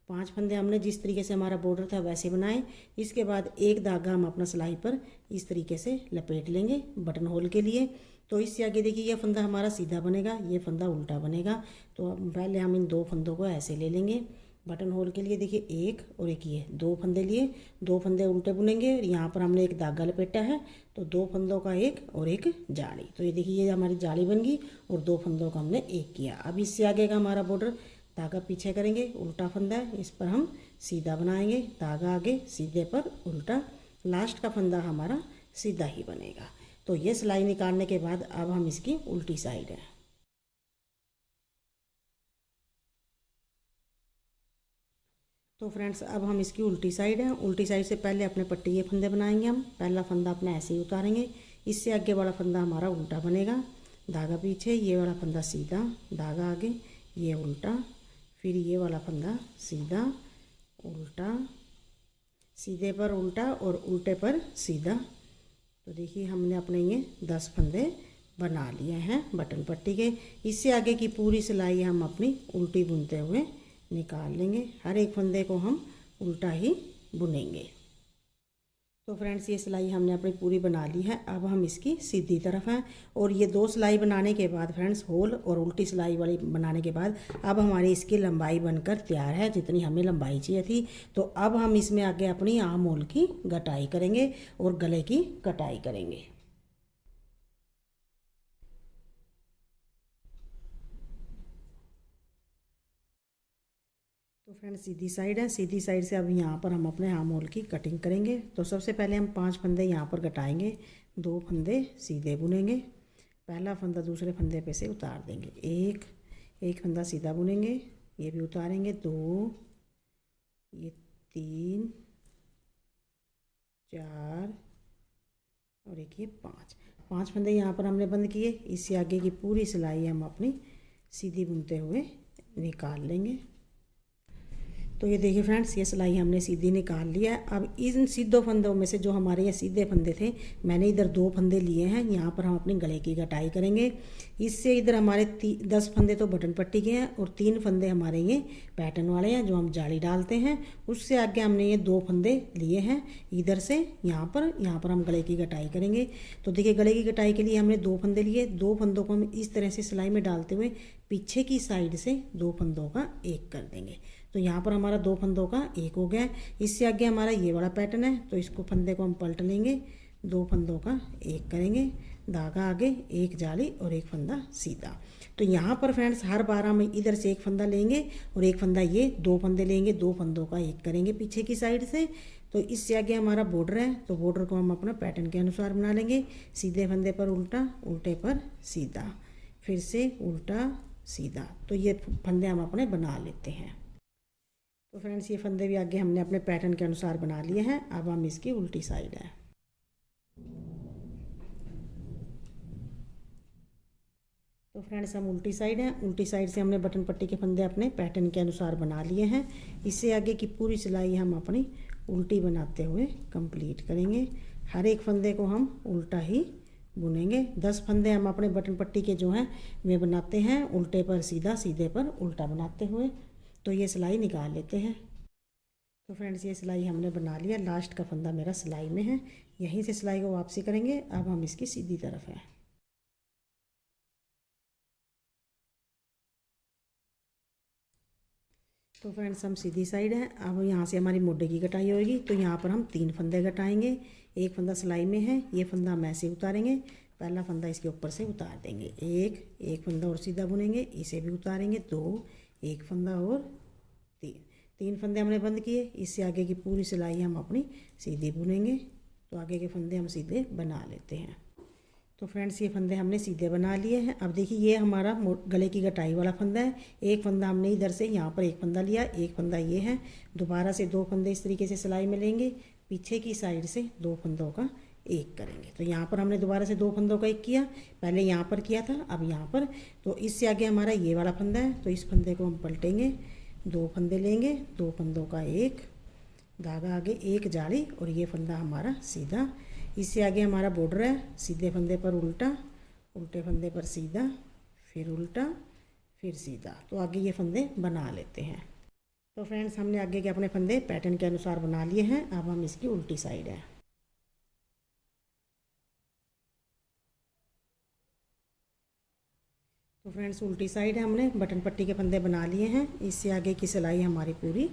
5 फंदे हमने जिस तरीके से हमारा बॉर्डर था वैसे बनाए। इसके बाद एक धागा हम अपना सिलाई पर इस तरीके से लपेट लेंगे बटन होल के लिए। तो इससे आगे देखिए ये फंदा हमारा सीधा बनेगा, ये फंदा उल्टा बनेगा। तो पहले हम इन दो फंदों को ऐसे ले लेंगे बटन होल के लिए। देखिए एक और एक ये दो फंदे लिए, दो फंदे उल्टे बुनेंगे। यहाँ पर हमने एक धागा लपेटा है तो दो फंदों का एक और एक जाली। तो ये देखिए ये हमारी जाली बन गई और दो फंदों का हमने एक किया। अब इससे आगे का हमारा बॉर्डर धागा पीछे करेंगे, उल्टा फंदा है, इस पर हम सीधा बनाएंगे, धागा आगे, सीधे पर उल्टा, लास्ट का फंदा हमारा सीधा ही बनेगा। तो ये सिलाई निकालने के बाद अब हम इसकी उल्टी साइड है। तो फ्रेंड्स अब हम इसकी उल्टी साइड है। उल्टी साइड से पहले अपने पट्टी के फंदे बनाएंगे हम। पहला फंदा अपना ऐसे ही उतारेंगे, इससे आगे वाला फंदा हमारा उल्टा बनेगा, धागा पीछे, ये वाला फंदा सीधा, धागा आगे, ये उल्टा, फिर ये वाला फंदा सीधा, उल्टा, सीधे पर उल्टा और उल्टे पर सीधा। तो देखिए हमने अपने ये 10 फंदे बना लिए हैं बटन पट्टी के। इससे आगे की पूरी सिलाई हम अपनी उल्टी बुनते हुए निकाल लेंगे। हर एक फंदे को हम उल्टा ही बुनेंगे। तो फ्रेंड्स ये सिलाई हमने अपनी पूरी बना ली है। अब हम इसकी सीधी तरफ हैं और ये 2 सिलाई बनाने के बाद फ्रेंड्स होल और उल्टी सिलाई वाली बनाने के बाद अब हमारी इसकी लंबाई बनकर तैयार है जितनी हमें लंबाई चाहिए थी। तो अब हम इसमें आगे अपनी आर्म होल की कटाई करेंगे और गले की कटाई करेंगे। तो फ्रेंड्स सीधी साइड है, सीधी साइड से अब यहाँ पर हम अपने आर्म होल की कटिंग करेंगे। तो सबसे पहले हम 5 फंदे यहाँ पर कटाएंगे, 2 फंदे सीधे बुनेंगे, पहला फंदा दूसरे फंदे पे से उतार देंगे, एक फंदा सीधा बुनेंगे, ये भी उतारेंगे, 2, ये 3, 4 और एक ये 5 फंदे यहाँ पर हमने बंद किए। इससे आगे की पूरी सिलाई हम अपनी सीधी बुनते हुए निकाल लेंगे। तो ये देखिए फ्रेंड्स, ये सिलाई हमने सीधी निकाल लिया है। अब इन सीधे फंदों में से जो हमारे ये सीधे फंदे थे, मैंने इधर 2 फंदे लिए हैं, यहाँ पर हम अपने गले की कटाई करेंगे। इससे इधर हमारे 10 फंदे तो बटन पट्टी के हैं और 3 फंदे हमारे ये पैटर्न वाले हैं जो हम जाली डालते हैं। उससे आगे हमने ये 2 फंदे लिए हैं इधर से यहाँ पर हम गले की कटाई करेंगे। तो देखिए गले की कटाई के लिए हमने 2 फंदे लिए, 2 फंदों को हम इस तरह से सिलाई में डालते हुए पीछे की साइड से 2 फंदों का 1 कर देंगे। तो यहाँ पर हमारा 2 फंदों का 1 हो गया। इससे आगे हमारा ये वाला पैटर्न है, तो इसको फंदे को हम पलट लेंगे, 2 फंदों का 1 करेंगे, धागा आगे, 1 जाली और 1 फंदा सीधा। तो यहाँ पर फ्रेंड्स हर बार हम इधर से 1 फंदा लेंगे और 1 फंदा ये 2 फंदे लेंगे, 2 फंदों का 1 करेंगे पीछे की साइड से। तो इससे आगे हमारा बॉर्डर है, तो बॉर्डर को हम अपना पैटर्न के अनुसार बना लेंगे। सीधे फंदे पर उल्टा, उल्टे पर सीधा, फिर से उल्टा सीधा। तो ये फंदे हम अपने बना लेते हैं। तो फ्रेंड्स ये फंदे भी आगे हमने अपने पैटर्न के अनुसार बना लिए हैं। अब हम इसकी उल्टी साइड है। तो फ्रेंड्स हम उल्टी साइड हैं, उल्टी साइड से हमने बटन पट्टी के फंदे अपने पैटर्न के अनुसार बना लिए हैं। इससे आगे की पूरी सिलाई हम अपनी उल्टी बनाते हुए कंप्लीट करेंगे। हर एक फंदे को हम उल्टा ही बुनेंगे। 10 फंदे हम अपने बटन पट्टी के जो हैं वे बनाते हैं उल्टे पर सीधा, सीधे पर उल्टा बनाते हुए। तो ये सिलाई निकाल लेते हैं। तो फ्रेंड्स ये सिलाई हमने बना लिया, लास्ट का फंदा मेरा सिलाई में है, यहीं से सिलाई को वापसी करेंगे। अब हम इसकी सीधी तरफ है। तो फ्रेंड्स हम सीधी साइड है। अब यहाँ से हमारी मोढे की कटाई होगी। तो यहाँ पर हम 3 फंदे कटाएंगे, 1 फंदा सिलाई में है, ये फंदा हम ऐसे उतारेंगे, पहला फंदा इसके ऊपर से उतार देंगे, एक फंदा और सीधा बुनेंगे, इसे भी उतारेंगे, 2, 1 फंदा और 3 फंदे हमने बंद किए। इससे आगे की पूरी सिलाई हम अपनी सीधी बुनेंगे। तो आगे के फंदे हम सीधे बना लेते हैं। तो फ्रेंड्स ये फंदे हमने सीधे बना लिए हैं। अब देखिए ये हमारा गले की कटाई वाला फंदा है। 1 फंदा हमने इधर से यहाँ पर 1 फंदा लिया, 1 फंदा ये है, दोबारा से 2 फंदे इस तरीके से सिलाई में लेंगे, पीछे की साइड से 2 फंदों का 1 करेंगे। तो यहाँ पर हमने दोबारा से 2 फंदों का 1 किया, पहले यहाँ पर किया था, अब यहाँ पर। तो इससे आगे हमारा ये वाला फंदा है, तो इस फंदे को हम पलटेंगे, 2 फंदे लेंगे, 2 फंदों का 1, धागा आगे, 1 जाली और ये फंदा हमारा सीधा। इससे आगे हमारा बॉर्डर है, सीधे फंदे पर उल्टा, उल्टे फंदे पर सीधा, फिर उल्टा, फिर सीधा। तो आगे ये फंदे बना लेते हैं। तो फ्रेंड्स हमने आगे के अपने फंदे पैटर्न के अनुसार बना लिए हैं। अब हम इसकी उल्टी साइड है। तो फ्रेंड्स उल्टी साइड है, हमने बटन पट्टी के फंदे बना लिए हैं। इससे आगे की सिलाई हमारी पूरी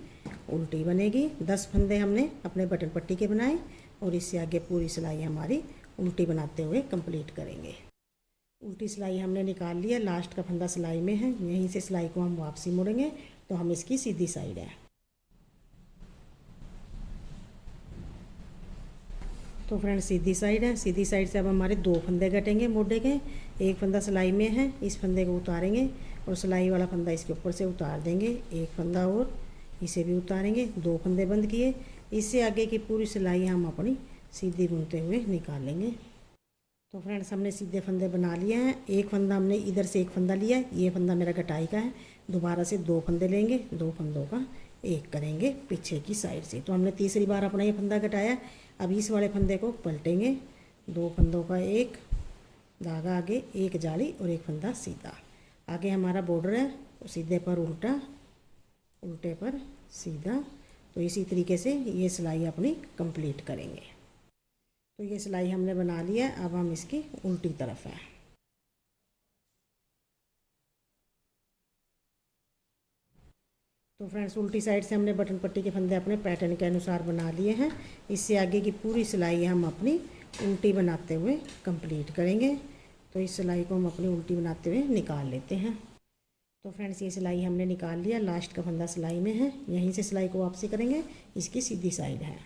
उल्टी बनेगी। 10 फंदे हमने अपने बटन पट्टी के बनाए और इससे आगे पूरी सिलाई हमारी उल्टी बनाते हुए कंप्लीट करेंगे। उल्टी सिलाई हमने निकाल लिया, लास्ट का फंदा सिलाई में है, यहीं से सिलाई को हम वापसी मोड़ेंगे। तो हम इसकी सीधी साइड है। तो फ्रेंड्स सीधी साइड है, सीधी साइड से अब हमारे 2 फंदे कटेंगे मोढे के। 1 फंदा सिलाई में है, इस फंदे को उतारेंगे और सिलाई वाला फंदा इसके ऊपर से उतार देंगे, 1 फंदा और इसे भी उतारेंगे, 2 फंदे बंद किए। इससे आगे की पूरी सिलाई हम अपनी सीधी बुनते हुए निकालेंगे। तो फ्रेंड्स हमने सीधे फंदे बना लिए हैं। 1 फंदा हमने इधर से 1 फंदा लिया है, ये फंदा मेरा कटाई का है, दोबारा से 2 फंदे लेंगे, 2 फंदों का 1 करेंगे पीछे की साइड से। तो हमने तीसरी बार अपना ये फंदा कटाया। अब इस वाले फंदे को पलटेंगे, 2 फंदों का 1, धागा आगे, 1 जाली और 1 फंदा सीधा। आगे हमारा बॉर्डर है, सीधे पर उल्टा, उल्टे पर सीधा। तो इसी तरीके से ये सिलाई अपनी कंप्लीट करेंगे। तो ये सिलाई हमने बना ली है, अब हम इसकी उल्टी तरफ है। तो फ्रेंड्स उल्टी साइड से हमने बटन पट्टी के फंदे अपने पैटर्न के अनुसार बना लिए हैं। इससे आगे की पूरी सिलाई हम अपनी उल्टी बनाते हुए कंप्लीट करेंगे। तो इस सिलाई को हम अपनी उल्टी बनाते हुए निकाल लेते हैं। तो फ्रेंड्स ये सिलाई हमने निकाल लिया, लास्ट का फंदा सिलाई में है, यहीं से सिलाई को वापसी करेंगे, इसकी सीधी साइड है।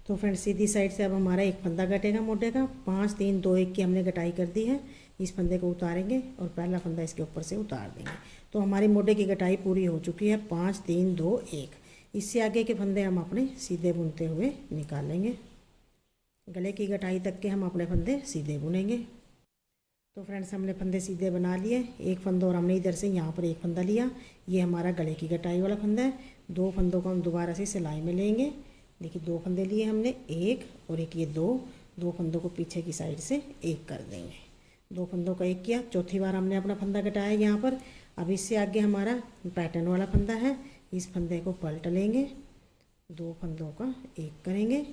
तो फ्रेंड्स सीधी साइड से अब हमारा एक फंदा कटेगा मोटे का, 5 3 2 1 की हमने कटाई कर दी है। इस फंदे को उतारेंगे और पहला फंदा इसके ऊपर से उतार देंगे। तो हमारी मोटे की कटाई पूरी हो चुकी है, 5 3 2 1। इससे आगे के फंदे हम अपने सीधे बुनते हुए निकालेंगे। गले की कटाई तक के हम अपने फंदे सीधे बुनेंगे। तो फ्रेंड्स हमने फंदे सीधे बना लिए। एक फंदा और हमने इधर से यहाँ पर एक फंदा लिया, ये हमारा गले की कटाई वाला फंदा है। 2 फंदों को हम दोबारा से सिलाई में लेंगे। देखिए 2 फंदे लिए हमने, एक और एक, ये 2 फंदों को पीछे की साइड से एक कर देंगे। 2 फंदों का एक किया, चौथी बार हमने अपना फंदा कटाया यहाँ पर। अब इससे आगे हमारा पैटर्न वाला फंदा है, इस फंदे को पलट लेंगे, 2 फंदों का एक करेंगे,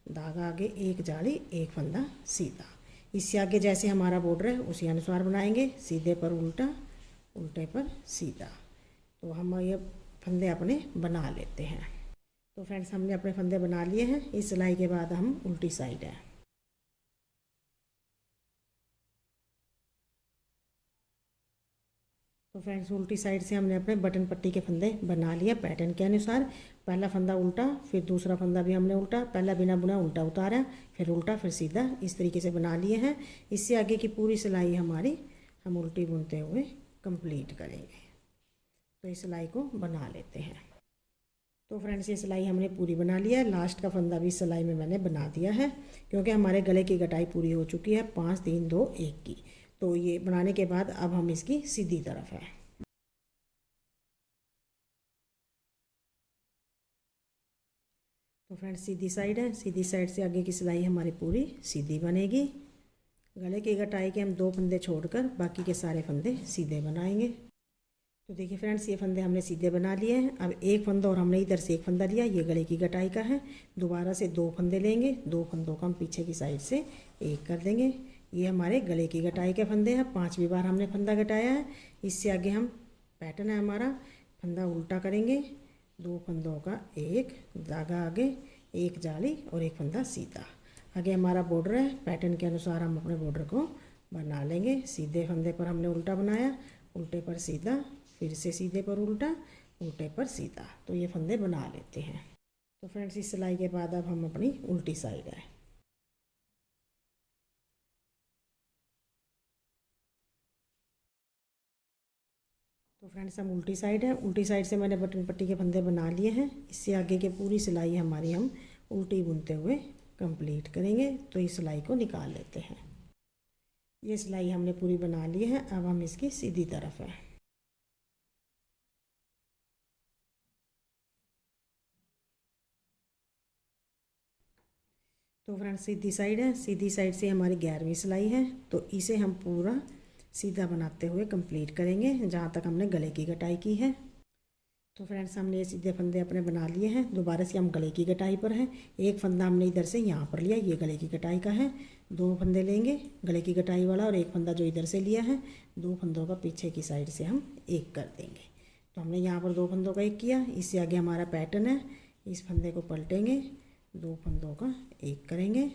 धागा आगे एक जाली एक फंदा सीधा। इससे आगे जैसे हमारा बॉर्डर है उसी अनुसार बनाएंगे, सीधे पर उल्टा, उल्टे पर सीधा। तो हम ये फंदे अपने बना लेते हैं। तो फ्रेंड्स हमने अपने फंदे बना लिए हैं। इस सिलाई के बाद हम उल्टी साइड है। तो फ्रेंड्स उल्टी साइड से हमने अपने बटन पट्टी के फंदे बना लिए पैटर्न के अनुसार। पहला फंदा उल्टा, फिर दूसरा फंदा भी हमने उल्टा, पहला बिना बुना उल्टा उतारा, फिर उल्टा, फिर सीधा, इस तरीके से बना लिए हैं। इससे आगे की पूरी सिलाई हमारी हम उल्टी बुनते हुए कंप्लीट करेंगे। तो इस सिलाई को बना लेते हैं। तो फ्रेंड्स ये सिलाई हमने पूरी बना लिया है। लास्ट का फंदा भी सिलाई में मैंने बना दिया है, क्योंकि हमारे गले की कटाई पूरी हो चुकी है 5 3 2 1 की। तो ये बनाने के बाद अब हम इसकी सीधी तरफ है। तो फ्रेंड्स सीधी साइड है, सीधी साइड से आगे की सिलाई हमारी पूरी सीधी बनेगी। गले की कटाई के हम 2 फंदे छोड़कर बाकी के सारे फंदे सीधे बनाएंगे। तो देखिए फ्रेंड्स ये फंदे हमने सीधे बना लिए हैं। अब एक फंदा और हमने इधर से एक फंदा लिया, ये गले की कटाई का है। दोबारा से 2 फंदे लेंगे, 2 फंदों का हम पीछे की साइड से एक कर देंगे। ये हमारे गले की कटाई के फंदे हैं, 5वीं बार हमने फंदा कटाया है। इससे आगे हम पैटर्न है हमारा, फंदा उल्टा करेंगे, 2 फंदों का एक, धागा आगे एक जाली और एक फंदा सीधा। आगे हमारा बॉर्डर है, पैटर्न के अनुसार हम अपने बॉर्डर को बना लेंगे। सीधे फंदे पर हमने उल्टा बनाया, उल्टे पर सीधा, फिर से सीधे पर उल्टा, उल्टे पर सीधा। तो ये फंदे बना लेते हैं। तो फ्रेंड्स इस सिलाई के बाद अब हम अपनी उल्टी साइड है। तो फ्रेंड्स हम उल्टी साइड है, उल्टी साइड से मैंने बटन पट्टी के फंदे बना लिए हैं। इससे आगे की पूरी सिलाई हमारी हम उल्टी बुनते हुए कंप्लीट करेंगे। तो इस सिलाई को निकाल लेते हैं। ये सिलाई हमने पूरी बना ली है, अब हम इसकी सीधी तरफ है। तो फ्रेंड्स सीधी साइड है, सीधी साइड से हमारी 11वीं सिलाई है। तो इसे हम पूरा सीधा बनाते हुए कंप्लीट करेंगे जहाँ तक हमने गले की कटाई की है। तो फ्रेंड्स हमने ये सीधे फंदे अपने बना लिए हैं। दोबारा से हम गले की कटाई पर हैं। एक फंदा हमने इधर से यहाँ पर लिया, ये गले की कटाई का है। 2 फंदे लेंगे गले की कटाई वाला, और एक फंदा जो इधर से लिया है, 2 फंदों का पीछे की साइड से हम एक कर देंगे। तो हमने यहाँ पर 2 फंदों का एक किया। इससे आगे हमारा पैटर्न है, इस फंदे को पलटेंगे, 2 फंदों का एक करेंगे,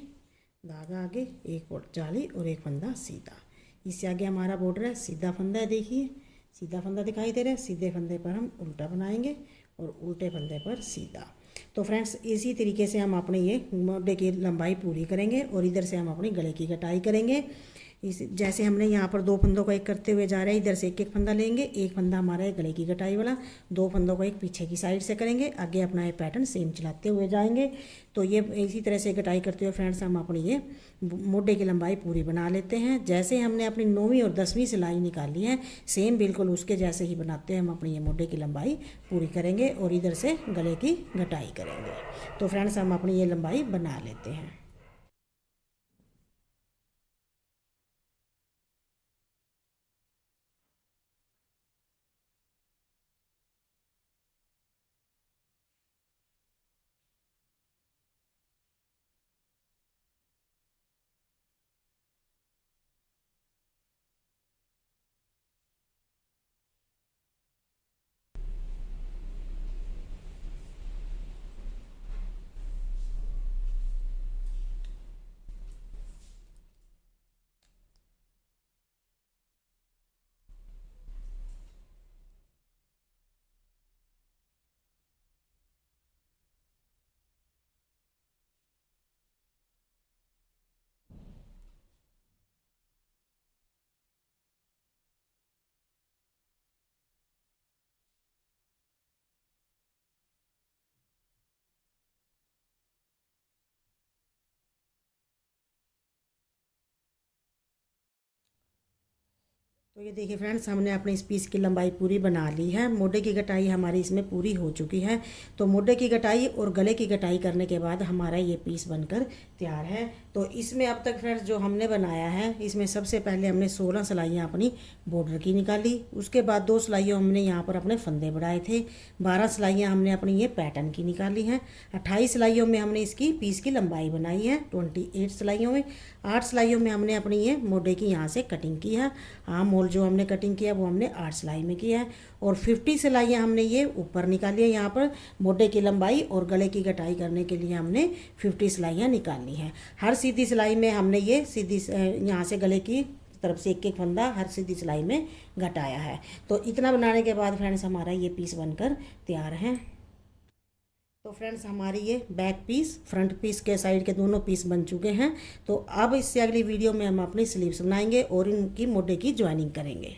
धागा आगे एक जाली और एक फंदा सीधा। इससे आगे हमारा बॉर्डर है, सीधा फंदा है, देखिए सीधा फंदा दिखाई दे रहा है। सीधे फंदे पर हम उल्टा बनाएंगे और उल्टे फंदे पर सीधा। तो फ्रेंड्स इसी तरीके से हम अपने ये मोढे की लंबाई पूरी करेंगे और इधर से हम अपनी गले की कटाई करेंगे। इस जैसे हमने यहाँ पर 2 फंदों का एक करते हुए जा रहे हैं, इधर से एक एक फंदा लेंगे, एक फंदा हमारा है गले की कटाई वाला, 2 फंदों का एक पीछे की साइड से करेंगे, आगे अपना ये पैटर्न सेम चलाते हुए जाएंगे। तो ये इसी तरह से कटाई करते हुए फ्रेंड्स हम अपनी ये मोढे की लंबाई पूरी बना लेते हैं। जैसे हमने अपनी 9वीं और 10वीं सिलाई निकाली है, सेम बिल्कुल उसके जैसे ही बनाते हैं हम अपनी ये मोढे की लंबाई पूरी करेंगे और इधर से गले की कटाई करेंगे। तो फ्रेंड्स हम अपनी ये लंबाई बना लेते हैं। तो ये देखिए फ्रेंड्स, हमने अपने इस पीस की लंबाई पूरी बना ली है। मोढे की कटाई हमारी इसमें पूरी हो चुकी है। तो मोढे की कटाई और गले की कटाई करने के बाद हमारा ये पीस बनकर तैयार है। तो इसमें अब तक फ्रेंड्स जो हमने बनाया है, इसमें सबसे पहले हमने 16 सिलाइयाँ अपनी बॉर्डर की निकाली। उसके बाद 2 सिलाइयों हमने यहाँ पर अपने फंदे बढ़ाए थे। 12 सिलाइयाँ हमने अपनी ये पैटर्न की निकाली हैं। 28 सिलाइयों में हमने इसकी पीस की लंबाई बनाई है। 28 सिलाइयों में 8 सिलाइयों में हमने अपनी ये मोढे की यहाँ से कटिंग की है। आम मोल जो हमने कटिंग किया वो हमने 8 सिलाई में किया है। और 50 सिलाइयाँ हमने ये ऊपर निकाली है। यहाँ पर मोढे की लंबाई और गले की कटाई करने के लिए हमने 50 सिलाइयाँ निकालनी है। हर सीधी सिलाई में हमने ये सीधी यहाँ से गले की तरफ से एक एक फंदा हर सीधी सिलाई में घटाया है। तो इतना बनाने के बाद फ्रेंड्स हमारा ये पीस बनकर तैयार है। तो फ्रेंड्स हमारी ये बैक पीस फ्रंट पीस के साइड के दोनों पीस बन चुके हैं। तो अब इससे अगली वीडियो में हम अपनी स्लीव्स बनाएंगे और इनकी मोढे की ज्वाइनिंग करेंगे।